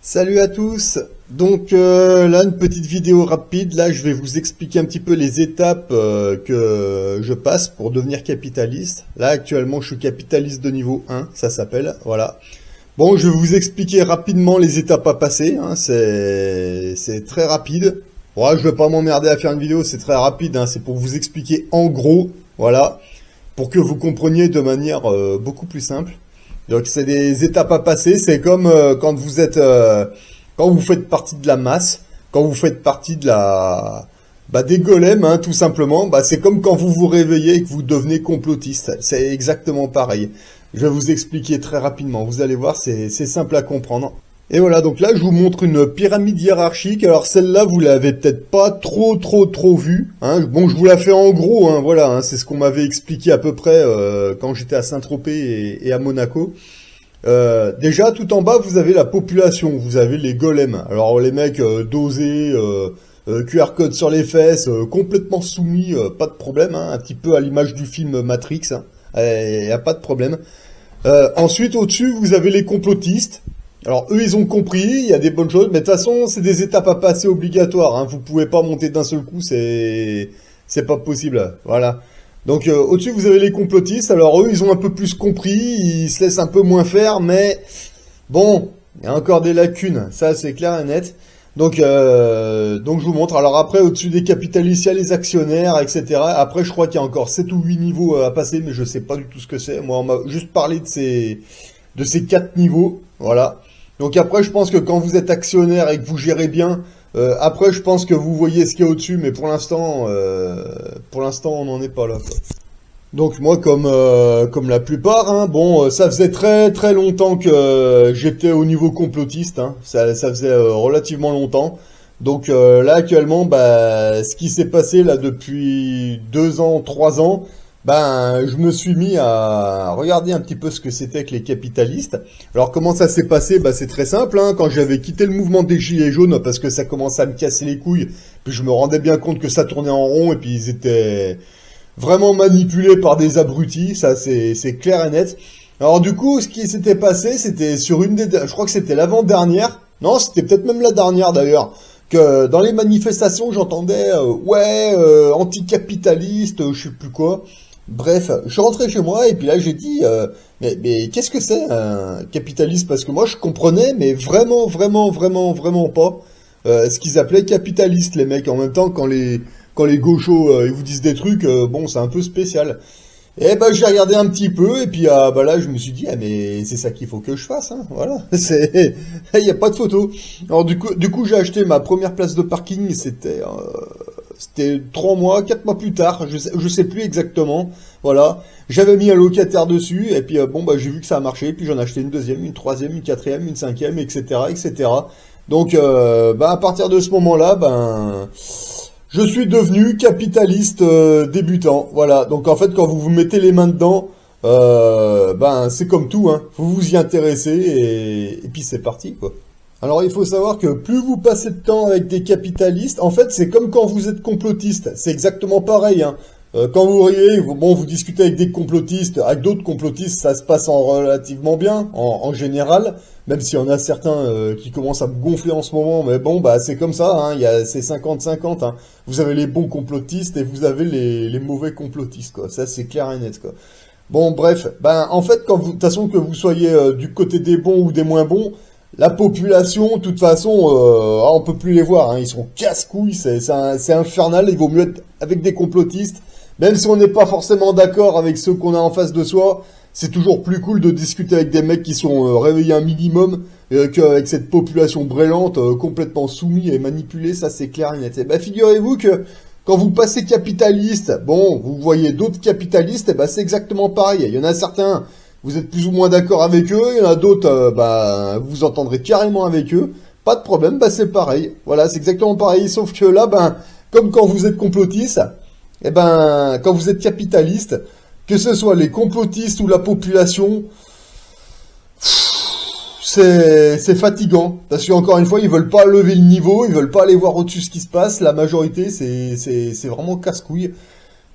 Salut à tous. Donc là une petite vidéo rapide. Là je vais vous expliquer un petit peu les étapes que je passe pour devenir capitaliste. Là actuellement je suis capitaliste de niveau 1, ça s'appelle. Voilà. Bon, je vais vous expliquer rapidement les étapes à passer. Hein. C'est très rapide. Bon, je vais pas m'emmerder à faire une vidéo, c'est très rapide. Hein. C'est pour vous expliquer en gros, voilà, pour que vous compreniez de manière beaucoup plus simple. Donc c'est des étapes à passer, c'est comme quand vous êtes quand vous faites partie de la masse, quand vous faites partie de la des golems hein, tout simplement, c'est comme quand vous vous réveillez et que vous devenez complotiste, c'est exactement pareil. Je vais vous expliquer très rapidement, vous allez voir, c'est simple à comprendre. Et voilà, donc là je vous montre une pyramide hiérarchique. Alors celle-là vous l'avez peut-être pas trop vue, hein. Bon, je vous la fais en gros, hein, voilà, hein, c'est ce qu'on m'avait expliqué à peu près quand j'étais à Saint-Tropez et à Monaco. Déjà tout en bas vous avez la population, vous avez les golems. Alors les mecs dosés, QR code sur les fesses, complètement soumis, pas de problème, hein, un petit peu à l'image du film Matrix, hein, y a pas de problème. Ensuite au-dessus vous avez les complotistes. Alors eux ils ont compris, il y a des bonnes choses, mais de toute façon c'est des étapes à passer obligatoires, hein. Vous pouvez pas monter d'un seul coup, c'est pas possible, voilà. Donc au-dessus vous avez les complotistes, alors eux ils ont un peu plus compris, ils se laissent un peu moins faire, mais bon, il y a encore des lacunes, ça c'est clair et net. Donc je vous montre, alors après au-dessus des capitalistes il y a les actionnaires, etc. Après je crois qu'il y a encore 7 ou 8 niveaux à passer, mais je sais pas du tout ce que c'est, moi on m'a juste parlé de ces 4 niveaux, voilà. Donc après, je pense que quand vous êtes actionnaire et que vous gérez bien, après, je pense que vous voyez ce qu'il y a au-dessus, mais pour l'instant, on n'en est pas là, quoi. Donc moi, comme la plupart, hein, bon, ça faisait très longtemps que j'étais au niveau complotiste, hein, ça faisait relativement longtemps. Donc là, actuellement, ce qui s'est passé là depuis 2 ans, 3 ans. Je me suis mis à regarder un petit peu ce que c'était que les capitalistes. Alors comment ça s'est passé? C'est très simple, hein. Quand j'avais quitté le mouvement des Gilets jaunes parce que ça commençait à me casser les couilles, puis je me rendais bien compte que ça tournait en rond et puis ils étaient vraiment manipulés par des abrutis, ça c'est clair et net. Alors du coup, ce qui s'était passé, c'était sur je crois que c'était l'avant-dernière, non, c'était peut-être même la dernière d'ailleurs, que dans les manifestations, j'entendais anticapitaliste, je sais plus quoi. Bref, je suis rentré chez moi et puis là j'ai dit mais qu'est-ce que c'est un capitaliste? Parce que moi je comprenais mais vraiment pas ce qu'ils appelaient capitaliste les mecs. En même temps quand les gauchos ils vous disent des trucs bon c'est un peu spécial. Et j'ai regardé un petit peu et puis là je me suis dit mais c'est ça qu'il faut que je fasse hein, voilà, c'est il y a pas de photo. Alors du coup j'ai acheté ma première place de parking, c'était 4 mois plus tard, je sais plus exactement, voilà. J'avais mis un locataire dessus, et puis j'ai vu que ça a marché, puis j'en ai acheté une deuxième, une troisième, une quatrième, une cinquième, etc. Donc, à partir de ce moment-là, je suis devenu capitaliste débutant, voilà. Donc en fait, quand vous vous mettez les mains dedans, c'est comme tout, hein. Vous vous y intéressez, et puis c'est parti, quoi. Alors il faut savoir que plus vous passez de temps avec des capitalistes, en fait c'est comme quand vous êtes complotiste, c'est exactement pareil, hein. Quand vous riez, vous discutez avec des complotistes, avec d'autres complotistes, ça se passe en relativement bien, en général, même s'il y en a certains qui commencent à me gonfler en ce moment, mais bon, c'est comme ça, hein, c'est 50-50, hein. Vous avez les bons complotistes et vous avez les mauvais complotistes, quoi, ça c'est clair et net, quoi. Bon, bref, en fait, de toute façon, que vous soyez du côté des bons ou des moins bons, la population, de toute façon, on peut plus les voir, hein, ils sont casse-couilles, c'est infernal, il vaut mieux être avec des complotistes, même si on n'est pas forcément d'accord avec ceux qu'on a en face de soi, c'est toujours plus cool de discuter avec des mecs qui sont réveillés un minimum, qu'avec cette population brêlante, complètement soumise et manipulée, ça c'est clair et net. Et figurez-vous que quand vous passez capitaliste, vous voyez d'autres capitalistes, c'est exactement pareil, il y en a certains... Vous êtes plus ou moins d'accord avec eux, il y en a d'autres, vous vous entendrez carrément avec eux, pas de problème, c'est pareil. Voilà, c'est exactement pareil, sauf que là, comme quand vous êtes complotiste, quand vous êtes capitaliste, que ce soit les complotistes ou la population, c'est fatigant, parce qu'encore une fois, ils veulent pas lever le niveau, ils veulent pas aller voir au-dessus ce qui se passe, la majorité, c'est vraiment casse-couille.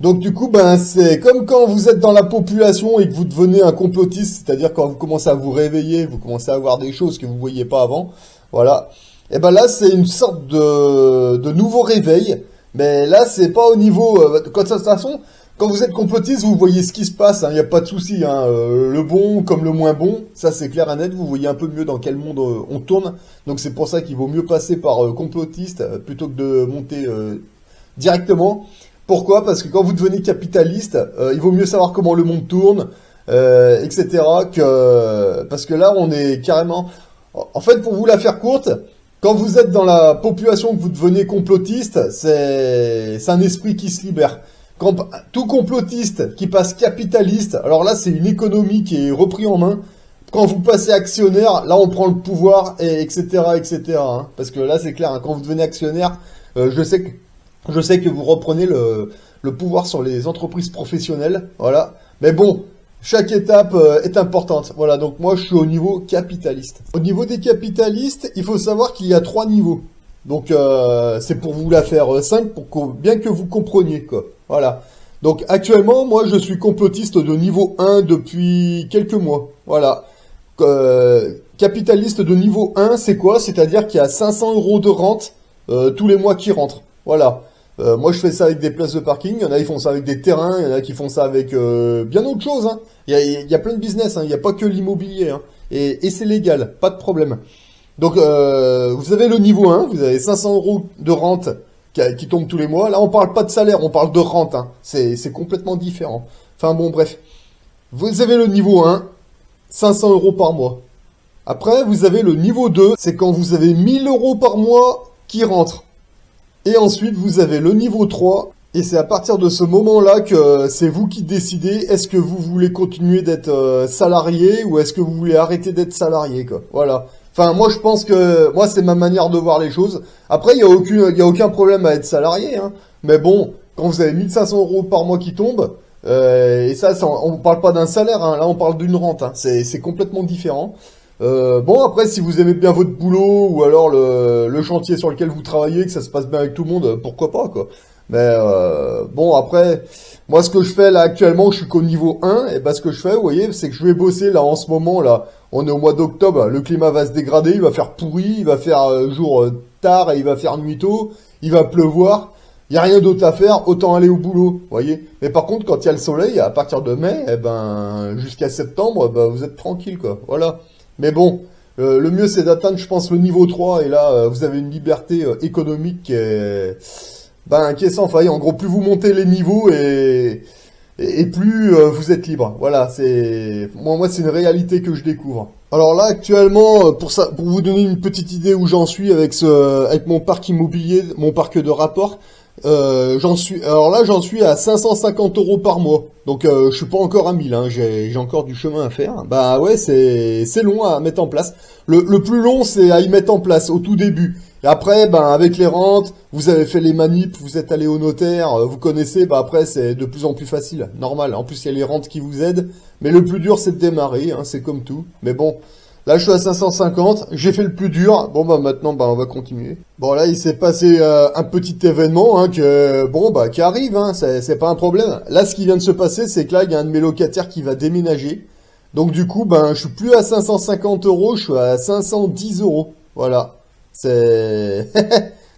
Donc du coup, c'est comme quand vous êtes dans la population et que vous devenez un complotiste, c'est-à-dire quand vous commencez à vous réveiller, vous commencez à voir des choses que vous voyez pas avant. Voilà. Et ben là, c'est une sorte de nouveau réveil. Mais là, c'est pas au niveau... de toute façon, quand vous êtes complotiste, vous voyez ce qui se passe. Il n'y a pas de souci. Hein, le bon comme le moins bon, ça c'est clair et net. Vous voyez un peu mieux dans quel monde on tourne. Donc c'est pour ça qu'il vaut mieux passer par complotiste plutôt que de monter directement. Pourquoi? Parce que quand vous devenez capitaliste, il vaut mieux savoir comment le monde tourne, etc. Parce que là, on est carrément... En fait, pour vous la faire courte, quand vous êtes dans la population que vous devenez complotiste, c'est un esprit qui se libère. Quand tout complotiste qui passe capitaliste, alors là, c'est une économie qui est reprise en main. Quand vous passez actionnaire, là, on prend le pouvoir, et etc., etc. Hein. Parce que là, c'est clair, hein, quand vous devenez actionnaire, je sais que vous reprenez le pouvoir sur les entreprises professionnelles, voilà. Mais bon, chaque étape est importante. Voilà, donc moi, je suis au niveau capitaliste. Au niveau des capitalistes, il faut savoir qu'il y a 3 niveaux. Donc, c'est pour vous la faire simple, bien que vous compreniez, quoi. Voilà. Donc, actuellement, moi, je suis complotiste de niveau 1 depuis quelques mois. Voilà. Capitaliste de niveau 1, c'est quoi? C'est-à-dire qu'il y a 500 € de rente tous les mois qui rentrent. Voilà. Moi, je fais ça avec des places de parking. Il y en a qui font ça avec des terrains. Il y en a qui font ça avec bien autre chose. Hein. Il y a plein de business. Hein. Il n'y a pas que l'immobilier. Hein. Et c'est légal. Pas de problème. Donc, vous avez le niveau 1. Vous avez 500 € de rente qui tombe tous les mois. Là, on parle pas de salaire. On parle de rente. Hein. C'est complètement différent. Enfin, bon, bref. Vous avez le niveau 1. 500 € par mois. Après, vous avez le niveau 2. C'est quand vous avez 1000 € par mois qui rentrent. Et ensuite, vous avez le niveau 3, et c'est à partir de ce moment-là que c'est vous qui décidez, est-ce que vous voulez continuer d'être salarié, ou est-ce que vous voulez arrêter d'être salarié, quoi. Voilà. Enfin, moi, je pense que, moi, c'est ma manière de voir les choses. Après, il y a aucun problème à être salarié, hein. Mais bon, quand vous avez 1500 € par mois qui tombent, et ça, on parle pas d'un salaire, hein. Là, on parle d'une rente, hein. C'est complètement différent. Bon, après, si vous aimez bien votre boulot, ou alors le chantier sur lequel vous travaillez, que ça se passe bien avec tout le monde, pourquoi pas, quoi. Mais bon, après, moi, ce que je fais là actuellement, je suis qu'au niveau 1, et ben ce que je fais, vous voyez, c'est que je vais bosser là en ce moment, là, on est au mois d'octobre, le climat va se dégrader, il va faire pourri, il va faire jour tard, et il va faire nuit tôt, il va pleuvoir, il n'y a rien d'autre à faire, autant aller au boulot, vous voyez. Mais par contre, quand il y a le soleil, à partir de mai, eh ben, jusqu'à septembre, ben, vous êtes tranquille, quoi, voilà. Mais bon, le mieux c'est d'atteindre, je pense, le niveau 3, et là, vous avez une liberté économique qui est sans faille. En gros, plus vous montez les niveaux et plus vous êtes libre. Voilà, moi c'est une réalité que je découvre. Alors là, actuellement, pour vous donner une petite idée où j'en suis avec mon parc immobilier, mon parc de rapport, j'en suis à 550 € par mois. Donc je suis pas encore à 1000, hein, j'ai encore du chemin à faire. Bah ouais, c'est long à mettre en place. Le plus long, c'est à y mettre en place au tout début. Et après, avec les rentes, vous avez fait les manips, vous êtes allé au notaire, vous connaissez, après c'est de plus en plus facile, normal. En plus, il y a les rentes qui vous aident, mais le plus dur c'est de démarrer, hein, c'est comme tout. Mais bon, là je suis à 550, j'ai fait le plus dur. Bon maintenant on va continuer. Bon là il s'est passé un petit événement hein, qui arrive, hein, c'est pas un problème. Là ce qui vient de se passer, c'est que là il y a un de mes locataires qui va déménager. Donc du coup je suis plus à 550 €, je suis à 510 €. Voilà. C'est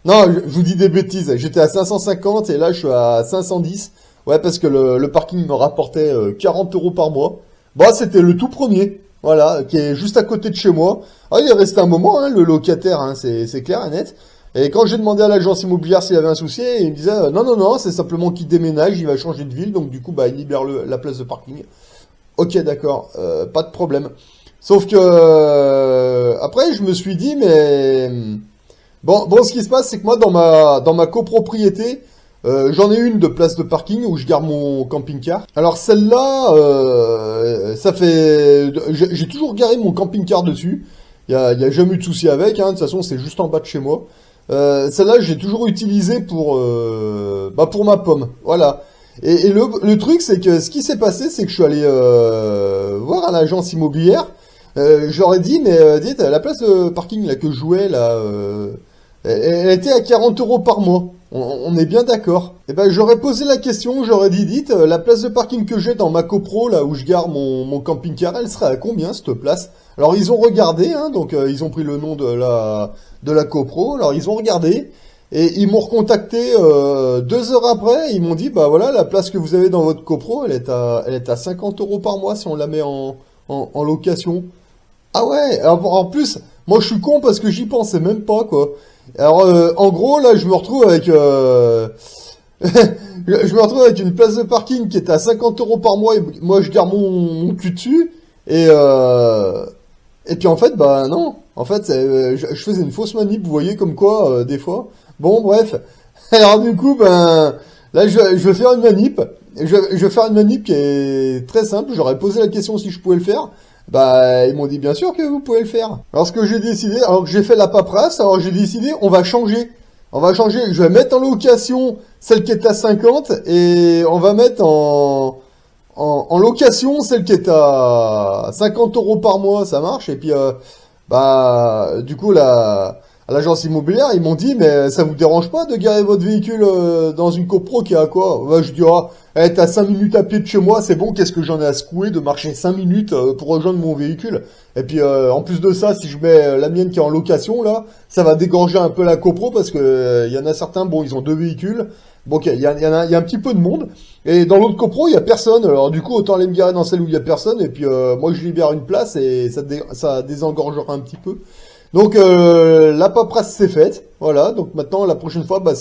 non, je vous dis des bêtises. J'étais à 550 et là je suis à 510. Ouais, parce que le parking me rapportait 40 € par mois. Bon, c'était le tout premier. Voilà, qui est juste à côté de chez moi. Ah, il est resté un moment, hein, le locataire, hein, c'est clair et net. Et quand j'ai demandé à l'agence immobilière s'il y avait un souci, il me disait non, c'est simplement qu'il déménage, il va changer de ville, donc du coup, il libère la place de parking. Ok, d'accord, pas de problème. Sauf que après, je me suis dit, mais bon, ce qui se passe, c'est que moi, dans ma copropriété, j'en ai une de place de parking où je garde mon camping-car. Alors celle-là, j'ai toujours garé mon camping-car dessus. Il y a jamais eu de souci avec. Hein. De toute façon, c'est juste en bas de chez moi. Celle-là, j'ai toujours utilisé pour ma pomme. Voilà. Et le truc, c'est que ce qui s'est passé, c'est que je suis allé voir à l'agence immobilière. J'aurais dit, mais dites, la place de parking là que je jouais là, elle était à 40 € par mois. On est bien d'accord. Eh ben, j'aurais posé la question, j'aurais dit, dites, la place de parking que j'ai dans ma copro, là où je gare mon camping-car, elle serait à combien, cette place? Alors, ils ont regardé, hein, donc ils ont pris le nom de la copro, alors ils ont regardé, et ils m'ont recontacté 2 heures après, ils m'ont dit, bah voilà, la place que vous avez dans votre copro, elle est à 50 € par mois si on la met en location. Ah ouais, alors, en plus, moi je suis con parce que j'y pensais même pas, quoi. Alors, en gros, là, je me retrouve avec... je me retrouve avec une place de parking qui est à 50 € par mois, et moi je garde mon cul dessus, et puis en fait, bah non, en fait, je faisais une fausse manip, vous voyez, comme quoi, des fois. Bon, bref. Alors du coup, ben, là, je vais faire une manip, je vais faire une manip qui est très simple, j'aurais posé la question si je pouvais le faire. Bah, ils m'ont dit bien sûr que vous pouvez le faire. Alors ce que j'ai décidé, alors que j'ai fait la paperasse, alors j'ai décidé, on va changer. On va changer, je vais mettre en location celle qui est à 50 et on va mettre en location celle qui est à 50 € par mois, ça marche. Et puis, bah, du coup, à l'agence immobilière, ils m'ont dit, mais ça vous dérange pas de garer votre véhicule dans une copro qui est à quoi? Bah, je dis, ah, elle est à 5 minutes à pied de chez moi, c'est bon, qu'est-ce que j'en ai à secouer de marcher 5 minutes pour rejoindre mon véhicule? Et puis, en plus de ça, si je mets la mienne qui est en location, là, ça va dégorger un peu la copro parce que il y en a certains, bon, ils ont 2 véhicules. Bon, ok, il y a un petit peu de monde. Et dans l'autre copro, il y a personne. Alors, du coup, autant aller me garer dans celle où il y a personne. Et puis, moi, je libère une place et ça désengorgera un petit peu. Donc, la paperasse c'est faite. Voilà. Donc, maintenant, la prochaine fois, bah,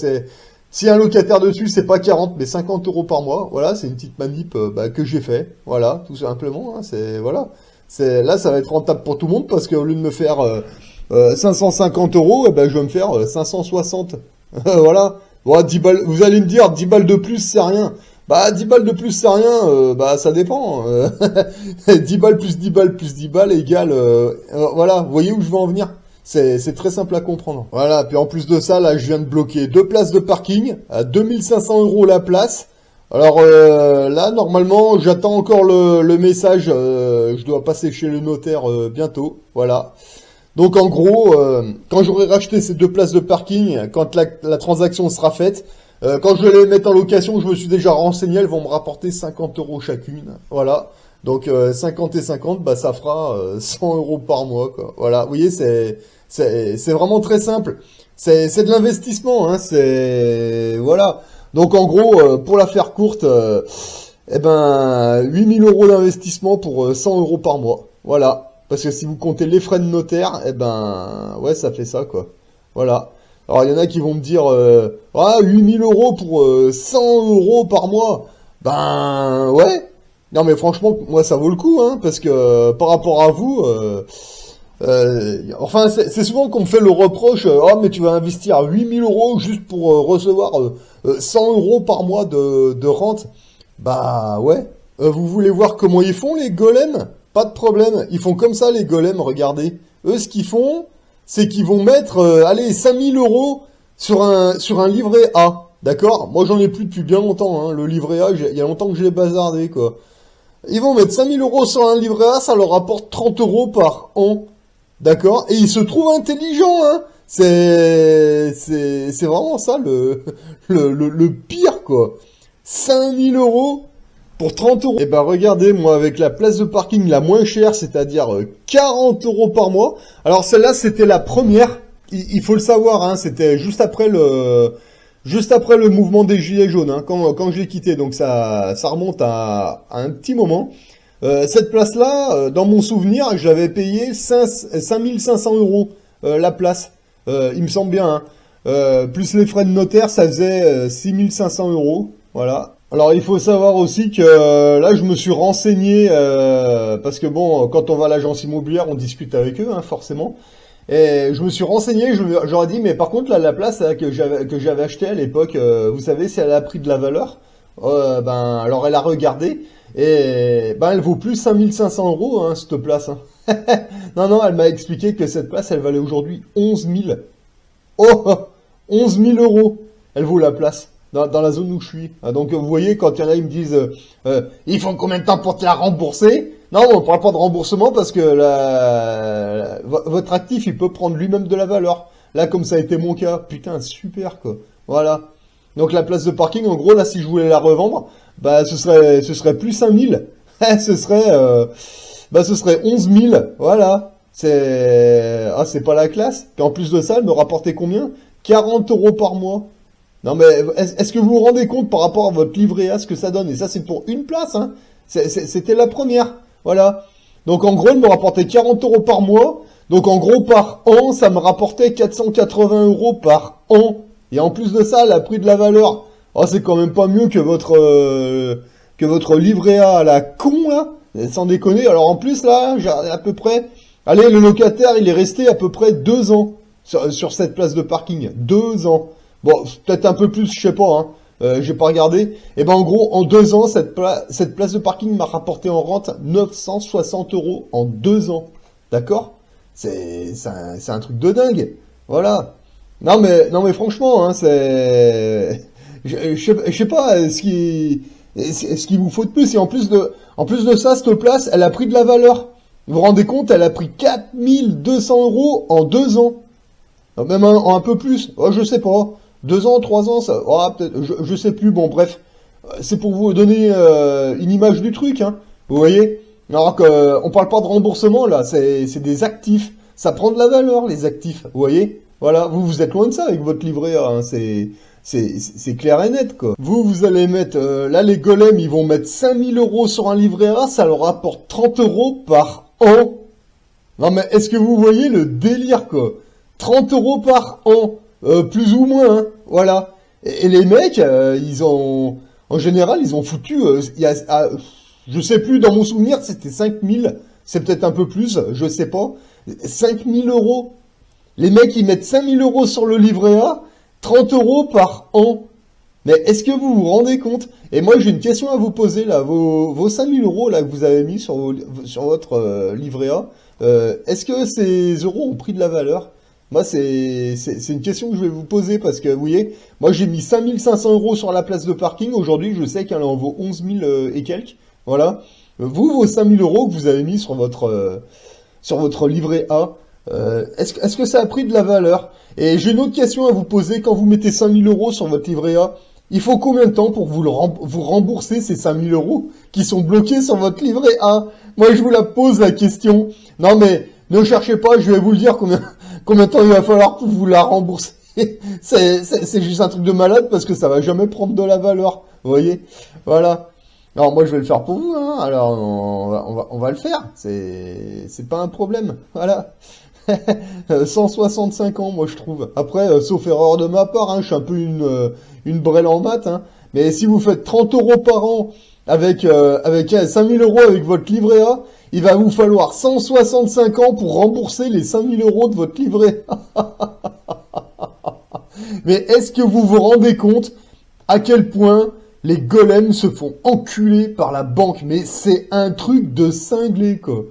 si un locataire dessus, c'est pas 40, mais 50 € par mois. Voilà. C'est une petite manip, bah, que j'ai fait. Voilà. Tout simplement, hein, voilà. Là, ça va être rentable pour tout le monde parce qu'au lieu de me faire, 550 €, eh ben, je vais me faire 560. Voilà. Bon, 10 balles, vous allez me dire, 10 balles de plus, c'est rien. Bah, 10 balles de plus, c'est rien, bah, ça dépend. 10 balles plus 10 balles plus 10 balles égale, voilà, vous voyez où je veux en venir? C'est très simple à comprendre. Voilà, puis en plus de ça, là, je viens de bloquer 2 places de parking à 2500 € la place. Alors, là, normalement, j'attends encore le message, je dois passer chez le notaire bientôt, voilà. Donc en gros, quand j'aurai racheté ces 2 places de parking, quand la transaction sera faite, quand je vais les mettre en location, je me suis déjà renseigné, elles vont me rapporter 50 € chacune. Voilà. Donc 50 et 50, bah ça fera 100 € par mois, quoi. Voilà. Vous voyez, c'est vraiment très simple. C'est de l'investissement, hein. Voilà. Donc en gros, pour la faire courte, eh ben 8000 € d'investissement pour 100 € par mois. Voilà. Parce que si vous comptez les frais de notaire, eh ben, ouais, ça fait ça, quoi. Voilà. Alors, il y en a qui vont me dire, ah, 8000 € pour 100 € par mois. Ben, ouais. Non, mais franchement, moi, ça vaut le coup, hein, parce que par rapport à vous, enfin, c'est souvent qu'on me fait le reproche, oh, mais tu vas investir 8000 € juste pour recevoir 100 € par mois de rente. Bah, ouais. Vous voulez voir comment ils font, les golems? Pas de problème, ils font comme ça les golems, regardez. Eux, ce qu'ils font, c'est qu'ils vont mettre, allez, 5000 € sur un livret A, d'accord? Moi, j'en ai plus depuis bien longtemps, hein. Le livret A, il y a longtemps que je l'ai bazardé, quoi. Ils vont mettre 5000 € sur un livret A, ça leur rapporte 30 € par an, d'accord? Et ils se trouvent intelligents, hein. C'est vraiment ça le pire, quoi. 5000 € pour 30 €. Et ben regardez, moi avec la place de parking la moins chère, c'est-à-dire 40 € par mois. Alors celle-là, c'était la première. Il faut le savoir, hein, c'était juste après le mouvement des Gilets jaunes, hein, quand je l'ai quitté. Donc ça remonte à un petit moment. Cette place-là, dans mon souvenir, je l'avais payé 5500 € la place. Il me semble bien, hein. Plus les frais de notaire, ça faisait 6500 €. Voilà. Alors il faut savoir aussi que là je me suis renseigné parce que bon, quand on va à l'agence immobilière on discute avec eux, hein, forcément, et je me suis renseigné, j'aurais dit mais par contre là la place là, que j'avais achetée à l'époque, vous savez si elle a pris de la valeur, ben alors elle a regardé et ben elle vaut plus 5500 €, hein, cette place, hein. Non, elle m'a expliqué que cette place elle valait aujourd'hui 11 000. Oh, 11 000 € elle vaut la place. Dans la zone où je suis. Donc vous voyez, quand il y en a, ils me disent ils font combien de temps pour te la rembourser? Non, on ne parle pas de remboursement parce que votre actif, il peut prendre lui-même de la valeur. Là, comme ça a été mon cas, putain, super, quoi. Voilà. Donc la place de parking, en gros, là, si je voulais la revendre, bah ce serait plus 5000. Ce serait 11 000. Voilà. C'est pas la classe. Puis en plus de ça, elle me rapportait combien? 40 euros par mois. Non mais est-ce que vous vous rendez compte par rapport à votre livret A ce que ça donne? Et ça c'est pour une place, hein. C'était la première. Voilà. Donc en gros, elle me rapportait 40 euros par mois. Donc en gros, par an, ça me rapportait 480 euros par an. Et en plus de ça, elle a pris de la valeur. Oh, c'est quand même pas mieux que votre livret A à la con, là. Sans déconner. Alors en plus, là, j'ai à peu près... Allez, le locataire, il est resté à peu près 2 ans sur cette place de parking. 2 ans. Bon, peut-être un peu plus, je sais pas, hein. J'ai pas regardé. Et ben en gros, en 2 ans, cette place de parking m'a rapporté en rente 960 euros en 2 ans. D'accord? C'est un truc de dingue. Voilà. Non mais franchement, hein, je sais pas ce qu'il vous faut de plus. Et en plus de ça, cette place, elle a pris de la valeur. Vous vous rendez compte, elle a pris 4200 euros en 2 ans. Même un peu plus. Oh, je sais pas. 2 ans, 3 ans, ça, oh, peut-être, je sais plus. Bon, bref. C'est pour vous donner une image du truc, hein. Vous voyez? Alors qu'on parle pas de remboursement, là. C'est des actifs. Ça prend de la valeur, les actifs. Vous voyez? Voilà. Vous êtes loin de ça avec votre livret A, hein. C'est clair et net, quoi. Vous allez mettre... là, les golems, ils vont mettre 5000 euros sur un livret A. Ça leur rapporte 30 euros par an. Non, mais est-ce que vous voyez le délire, quoi? 30 euros par an. Plus ou moins, hein. Voilà. Et les mecs, en général, ils ont foutu, je sais plus, dans mon souvenir, c'était 5000, c'est peut-être un peu plus, je sais pas, 5000 euros. Les mecs, ils mettent 5000 euros sur le livret A, 30 euros par an. Mais est-ce que vous vous rendez compte? Et moi, j'ai une question à vous poser, là, vos 5000 euros, là, que vous avez mis sur votre livret A, est-ce que ces euros ont pris de la valeur? Moi, c'est une question que je vais vous poser parce que, vous voyez, moi, j'ai mis 5500 euros sur la place de parking. Aujourd'hui, je sais qu'elle en vaut 11 000 et quelques. Voilà. Vos 5000 euros que vous avez mis sur votre livret A, est-ce que ça a pris de la valeur? Et j'ai une autre question à vous poser. Quand vous mettez 5000 euros sur votre livret A, il faut combien de temps pour vous rembourser ces 5000 euros qui sont bloqués sur votre livret A? Moi, je vous la pose la question. Non, mais ne cherchez pas, je vais vous le dire combien de temps il va falloir pour vous la rembourser. C'est juste un truc de malade parce que ça va jamais prendre de la valeur. Vous voyez? Voilà. Alors moi je vais le faire pour vous, hein. Alors on va le faire. C'est pas un problème. Voilà. 165 ans, moi je trouve. Après, sauf erreur de ma part, hein, je suis un peu une brêle en maths, hein. Mais si vous faites 30 euros par an avec 5000 euros avec votre livret A, il va vous falloir 165 ans pour rembourser les 5000 euros de votre livret. Mais est-ce que vous vous rendez compte à quel point les golems se font enculer par la banque? Mais c'est un truc de cinglé, quoi.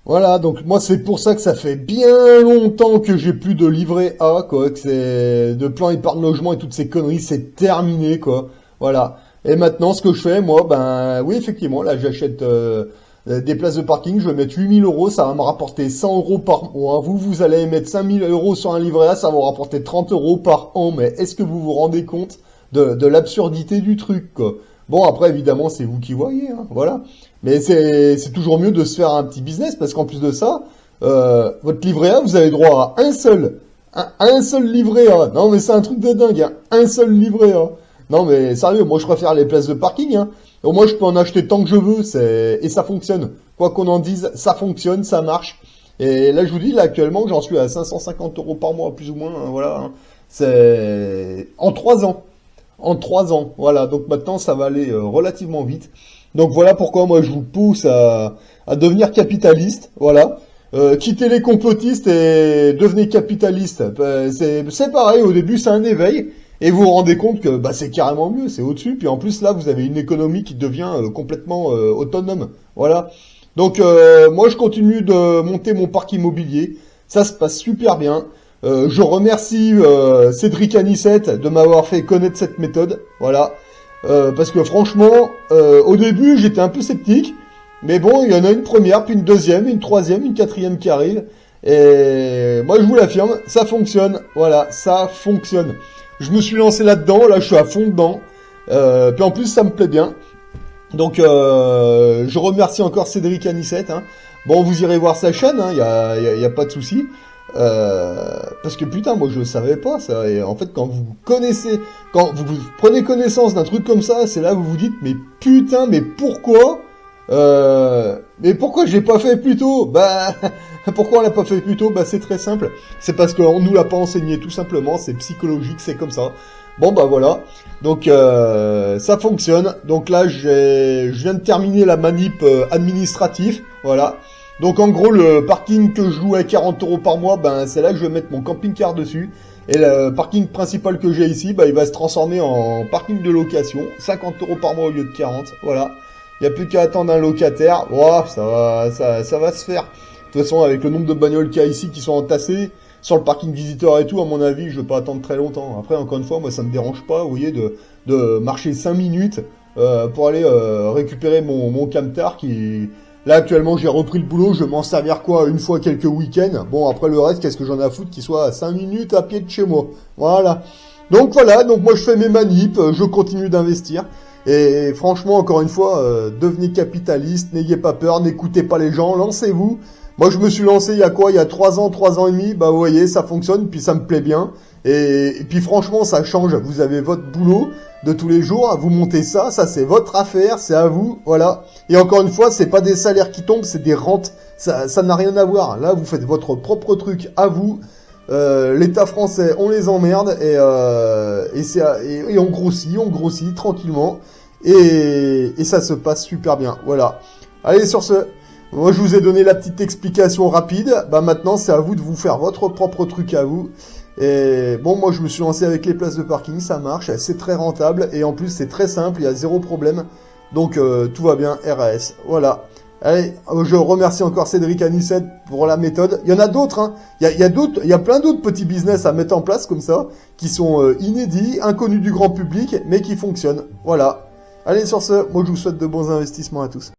Voilà, donc moi c'est pour ça que ça fait bien longtemps que j'ai plus de livret A, quoi, que c'est de plan épargne logement et toutes ces conneries, c'est terminé, quoi. Voilà. Et maintenant, ce que je fais, moi, ben oui, effectivement, là j'achète des places de parking, je vais mettre 8000 euros, ça va me rapporter 100 euros par mois. Vous allez mettre 5000 euros sur un livret A, ça va vous rapporter 30 euros par an. Mais est-ce que vous vous rendez compte de l'absurdité du truc, quoi? Bon, après, évidemment, c'est vous qui voyez, hein, voilà. Mais c'est toujours mieux de se faire un petit business, parce qu'en plus de ça, votre livret A, vous avez droit à un seul livret A. Non, mais c'est un truc de dingue, hein, un seul livret A. Non, mais sérieux, moi je préfère les places de parking, hein. Au moins, je peux en acheter tant que je veux, et ça fonctionne. Quoi qu'on en dise, ça fonctionne, ça marche. Et là, je vous dis, là, actuellement, j'en suis à 550 euros par mois, plus ou moins, hein, voilà. Hein. C'est en 3 ans. En 3 ans, voilà. Donc maintenant, ça va aller relativement vite. Donc voilà pourquoi moi, je vous pousse à devenir capitaliste, voilà. Quittez les complotistes et devenez capitaliste. C'est pareil, au début, c'est un éveil. Et vous vous rendez compte que bah, c'est carrément mieux, c'est au-dessus. Puis en plus, là, vous avez une économie qui devient complètement autonome. Voilà. Donc, moi, je continue de monter mon parc immobilier. Ça se passe super bien. Je remercie Cédric Anissette de m'avoir fait connaître cette méthode. Voilà. Parce que franchement, au début, j'étais un peu sceptique. Mais bon, il y en a une première, puis une deuxième, une troisième, une quatrième qui arrive. Et moi, je vous l'affirme, ça fonctionne. Voilà, ça fonctionne. Je me suis lancé là-dedans, là je suis à fond dedans. Puis en plus ça me plaît bien. Donc je remercie encore Cédric Anissette. Hein. Bon, vous irez voir sa chaîne, hein, y a pas de souci. Parce que putain, moi je le savais pas ça. Et en fait, quand vous prenez connaissance d'un truc comme ça, c'est là où vous vous dites, mais putain, mais pourquoi j'ai pas fait plus tôt? Bah, pourquoi on l'a pas fait plus tôt? Bah, c'est très simple. C'est parce qu'on nous l'a pas enseigné, tout simplement. C'est psychologique, c'est comme ça. Bon, bah voilà. Donc, ça fonctionne. Donc là, je viens de terminer la manip administrative. Voilà. Donc en gros, le parking que je loue à 40 € par mois, ben c'est là que je vais mettre mon camping-car dessus. Et le parking principal que j'ai ici, ben il va se transformer en parking de location, 50 € par mois au lieu de 40. Voilà. Il n'y a plus qu'à attendre un locataire. Oh, ça va se faire. De toute façon, avec le nombre de bagnoles qu'il y a ici qui sont entassées sur le parking visiteur et tout, à mon avis, je vais pas attendre très longtemps. Après, encore une fois, moi ça me dérange pas, vous voyez, de marcher 5 minutes pour aller récupérer mon camtar qui... Là, actuellement, j'ai repris le boulot, je vais m'en servir quoi, une fois quelques week-ends. Bon, après le reste, qu'est-ce que j'en ai à foutre qu'il soit à 5 minutes à pied de chez moi. Voilà. Donc voilà, donc moi je fais mes manips, je continue d'investir. Et franchement, encore une fois, devenez capitaliste, n'ayez pas peur, n'écoutez pas les gens, lancez-vous. Moi, je me suis lancé il y a quoi, il y a 3 ans et demi, bah vous voyez, ça fonctionne, puis ça me plaît bien. Et puis franchement, ça change, vous avez votre boulot de tous les jours, vous montez ça c'est votre affaire, c'est à vous, voilà. Et encore une fois, c'est pas des salaires qui tombent, c'est des rentes, ça n'a rien à voir. Là, vous faites votre propre truc à vous. L'État français, on les emmerde et on grossit tranquillement et ça se passe super bien. Voilà. Allez, sur ce, moi je vous ai donné la petite explication rapide. Bah maintenant, c'est à vous de vous faire votre propre truc à vous. Et bon, moi je me suis lancé avec les places de parking, ça marche, c'est très rentable et en plus c'est très simple, il y a zéro problème. Donc tout va bien, RAS. Voilà. Allez, je remercie encore Cédric Anissette pour la méthode. Il y en a d'autres, hein. Il y a plein d'autres petits business à mettre en place comme ça, qui sont inédits, inconnus du grand public, mais qui fonctionnent. Voilà. Allez, sur ce, moi je vous souhaite de bons investissements à tous.